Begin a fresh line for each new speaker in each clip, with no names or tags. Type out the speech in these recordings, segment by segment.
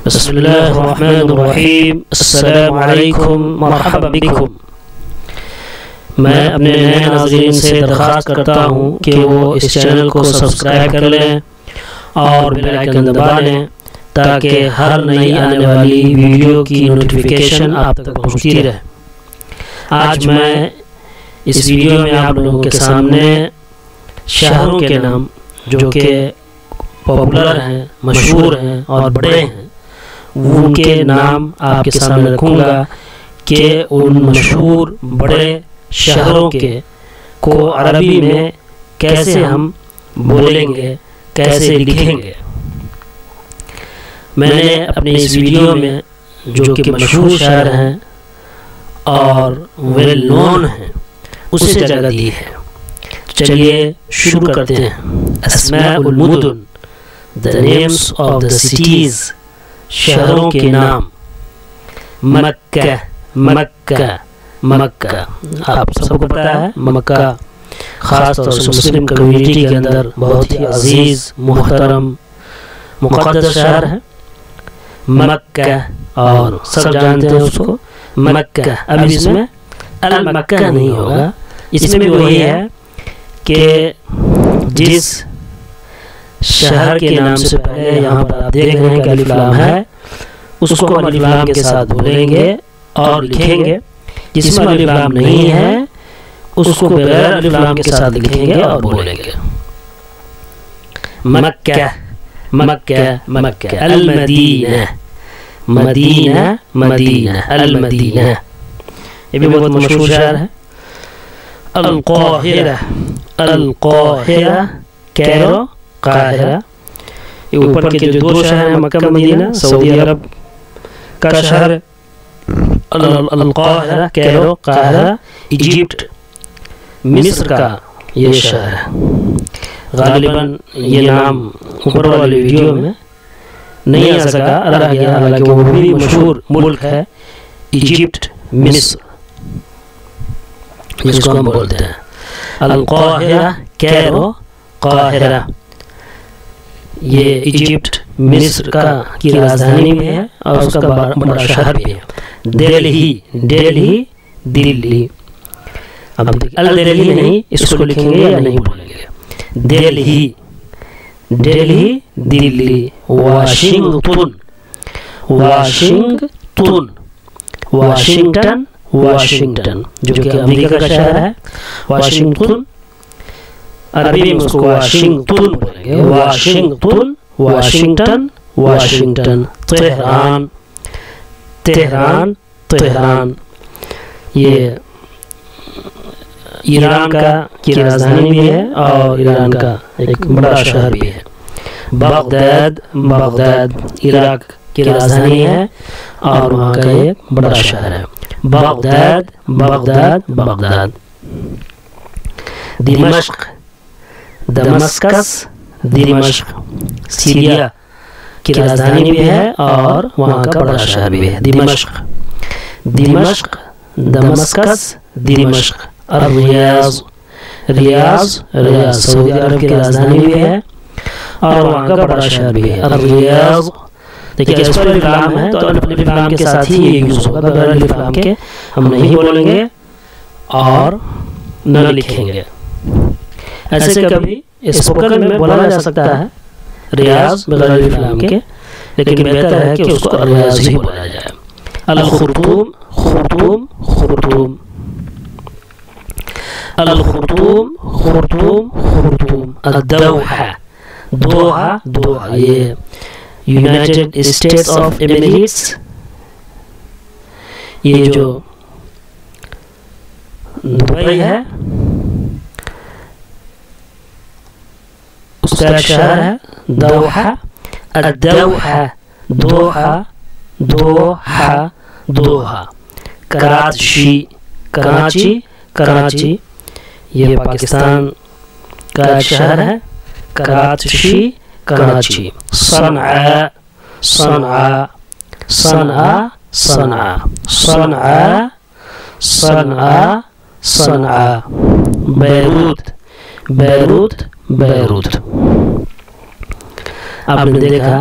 बिस्मिल्लाहिर्रहमानिर्रहीम। अस्सलामु अलैकुम मरहबा बिकुम। मैं अपने नए नाज़रीन से दरख्वास्त करता हूँ कि वो इस चैनल को सब्सक्राइब कर लें और बेल आइकन दबा लें ताकि हर नई आने वाली वीडियो की नोटिफिकेशन आप तक पहुँचती रहे। आज मैं इस वीडियो में आप लोगों के सामने शहरों के नाम जो कि पॉपुलर हैं, मशहूर हैं और बड़े हैं, उनके नाम आपके सामने रखूँगा कि उन मशहूर बड़े शहरों के को अरबी में कैसे हम बोलेंगे, कैसे लिखेंगे। मैंने अपने इस वीडियो में जो कि मशहूर शहर हैं और वेल नोन हैं उसे जगह दी है। चलिए शुरू करते हैं। अस्माउल मुदुन, the names of the cities, शहरों के नाम। मक्का, मक्का, मक्का, आप सबको पता है मक्का ख़ास तौर से मुस्लिम कम्युनिटी के अंदर बहुत ही अजीज़, मुहतरम, मुक़द्दस शहर है मक्का, और सब जानते हैं उसको मक्का। अब इसमें अल मक्का नहीं होगा, इसमें भी वही है कि जिस शहर के नाम से पहले यहाँ पर आप देख रहे हैं कि अलिफ लाम है, उसको अलिफ लाम के साथ बोलेंगे और लिखेंगे। जिसमें अलिफ लाम नहीं है उसको बगैर अलिफ लाम के साथ लिखेंगे और बोलेंगे। मक्का, मक्का, मक्का। अल मदीना, मदीना, मदीना, अल मदीना, ये भी बहुत मशहूर शहर है। अल काहिरा, अल काहिरा, कैरो, काहिरा। ये ऊपर के जो दो शहर हैं मक्का मदीना, सऊदी अरब का शहर अल काहिरा, कैरो, काहिरा, इजिप्ट, मिस्र का ये शहर है। गालिबन ये नाम ऊपर वाली वीडियो में नहीं आ सका, रह गया, हालांकि वो भी मशहूर मुल्क है इजिप्ट, मिस्र जिसको हम बोलते हैं। अल काहिरा, कैरो, काहिरा, ये इजिप्ट, मिस्र का की राजधानी भी है और उसका बड़ा शहर भी है। दिल्ली, दिल्ली, दिल्ली। अब अल दिल्ली नहीं, इसको लिखेंगे या नहीं बोलेंगे। Delhi, Delhi, Delhi. Washington, Washington, Washington, Washington, जो कि अमेरिका का शहर है। वाशिंगटन, अरबी में उसको वाशिंगटन बोलेंगे। Washington, Washington, Washington. Tehran, Tehran, Tehran, ये ईरान का की राजधानी भी है और ईरान का एक बड़ा शहर भी है। बगदाद, बगदाद इराक की राजधानी है और वहाँ का एक बड़ा शहर है। Baghdad, Baghdad, Baghdad. दिमश्क, दमस्कस, दिमश्क, सीरिया की राजधानी भी है और वहाँ का बड़ा शहर भी है। दिमश्क, दिमश्क, दमस्कस, दिमश्क। रियाज, रियाज, रियाज सऊदी अरब की राजधानी भी है और वहाँ का बड़ा शहर भी है। रियाज, देखिए इस पर अलिफ लाम है तो अलिफ लाम के साथ ही ये यूज़ होगा, बगैर अलिफ लाम के हम नहीं बोलेंगे और न लिखेंगे। ऐसे कभी स्पोकन में बोला जा सकता है रियाज बगैर अलिफ लाम के, लेकिन बेहतर है कि उसको रियाज ही बोला जाए। अल खुर्तूम, खुर्तूम, खुर्तूम, अल खुर्तूम, खुर्तूम, खुर्तूम। अद-दोहा, दोहा, दोहा, ये यूनाइटेड स्टेट्स ऑफ एमिरेट्स, ये जो दुबई है उसका एक शहर है दोहा। अद-दोहा, दोहा, दोहा, दोहा। कराची, कराची, कराची, ये पाकिस्तान का एक शहर है। Karachi, Karachi. Sanaa, Sanaa, Sanaa, Sanaa, Sanaa, Sanaa, Sanaa. Beirut, Beirut, Beirut. आपने देखा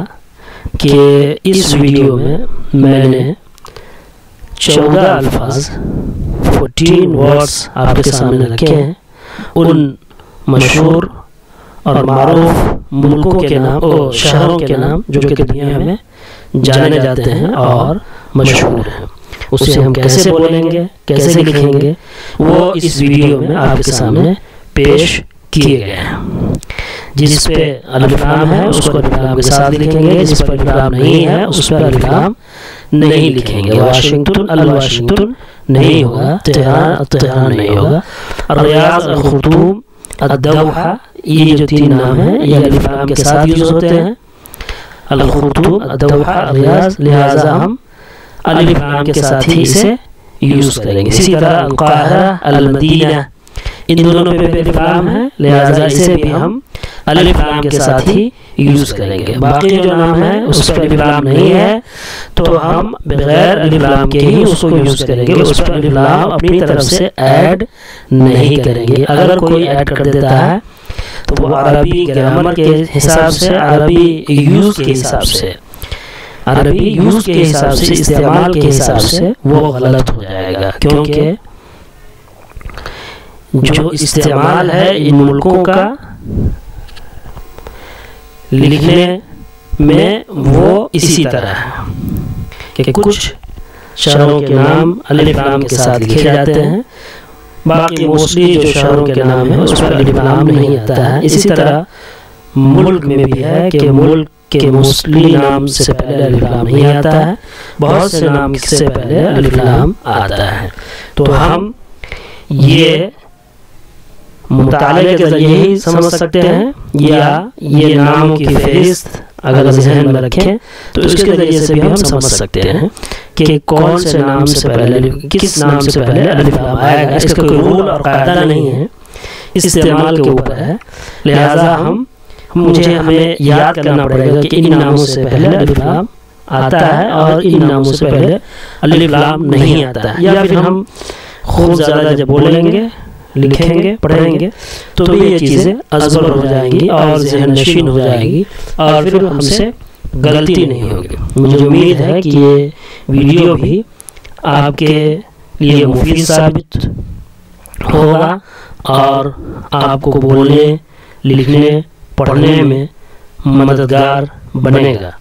कि इस वीडियो में मैंने 14 अल्फाज 14 वर्ड्स आपके सामने रखे हैं उन मशहूर और मारूफ मुल्कों के नाम और शहरों के नाम जो कि दुनिया में जाने जाते हैं और मशहूर हैं। उसे हम कैसे बोलेंगे, कैसे लिखेंगे, वो इस वीडियो में आपके सामने पेश किए गए हैं। जिस पे अलिफ लाम है उसको अलिफ लाम के साथ लिखेंगे, जिस पर अलिफ लाम नहीं है उस पर अलिफ लाम नहीं लिखेंगे। वाशिंगटन अल वाशिंगटन नहीं होगा, तेहरान तेहरान नहीं होगा, रियाज अल खुर्तूम अद-दौहा, ये जो 3 नाम हैं ये अलिफ लाम के साथ यूज होते हैं। अल खुर्तूम अद-दौहा रियाज, लिहाजा हम अलिफ लाम के साथ ही इसे यूज करेंगे। इसी तरह अल काहिरा अल मदीना, इन दोनों पे अलिफ लाम है, लिहाजा इसे भी हम अलिफ लाम के साथ ही यूज करेंगे। बाकी जो नाम है उस पर अलिफ लाम नहीं है तो हम बगैर अलिफ लाम के ही उसको यूज करेंगे, उस पर अलिफ लाम अपनी तरफ से ऐड नहीं करेंगे। अगर कोई ऐड कर देता है तो वो अरबी ग्रामर के हिसाब से, अरबी यूज के हिसाब से, अरबी यूज के हिसाब से, इस्तेमाल के हिसाब से वो गलत हो जाएगा। क्योंकि जो इस्तेमाल है इन मुल्कों का लिखने में वो इसी तरह है कि कुछ शहरों के नाम अलिफ लाम के साथ लिखे जाते हैं, बाकी मोस्टली जो शहरों के नाम है उस पर अलिफ लाम नहीं आता है। इसी तरह मुल्क में भी है कि मुल्क के मोस्टली नाम से पहले अलिफ लाम नहीं आता है, बहुत से नाम से पहले अलिफ लाम आता है। तो हम ये मुताले के जरिए ही समझ सकते हैं, या ये नामों की फहरिस्त अगर ज़हन में रखें तो इसके जरिए से भी हम समझ सकते हैं कि कौन से नाम से पहले, किस नाम से पहले अलिफ लाम आएगा। इसका कोई रूल और कायदा नहीं है, इस्तेमाल के ऊपर है। लिहाजा हमें याद करना पड़ेगा कि इन नामों से पहले अलिफ लाम आता है और इन नामों से पहले अलिफ लाम नहीं आता है। या फिर हम खूब ज़्यादा जब बोलेंगे, लिखेंगे, पढ़ेंगे तो भी ये चीज़ें अज़बर हो जाएंगी और ज़हन नशीन हो जाएगी और फिर हमसे गलती नहीं होगी। मुझे उम्मीद है कि ये वीडियो भी आपके लिए मुफीद साबित होगा और आपको बोलने, लिखने, पढ़ने में मददगार बनेगा।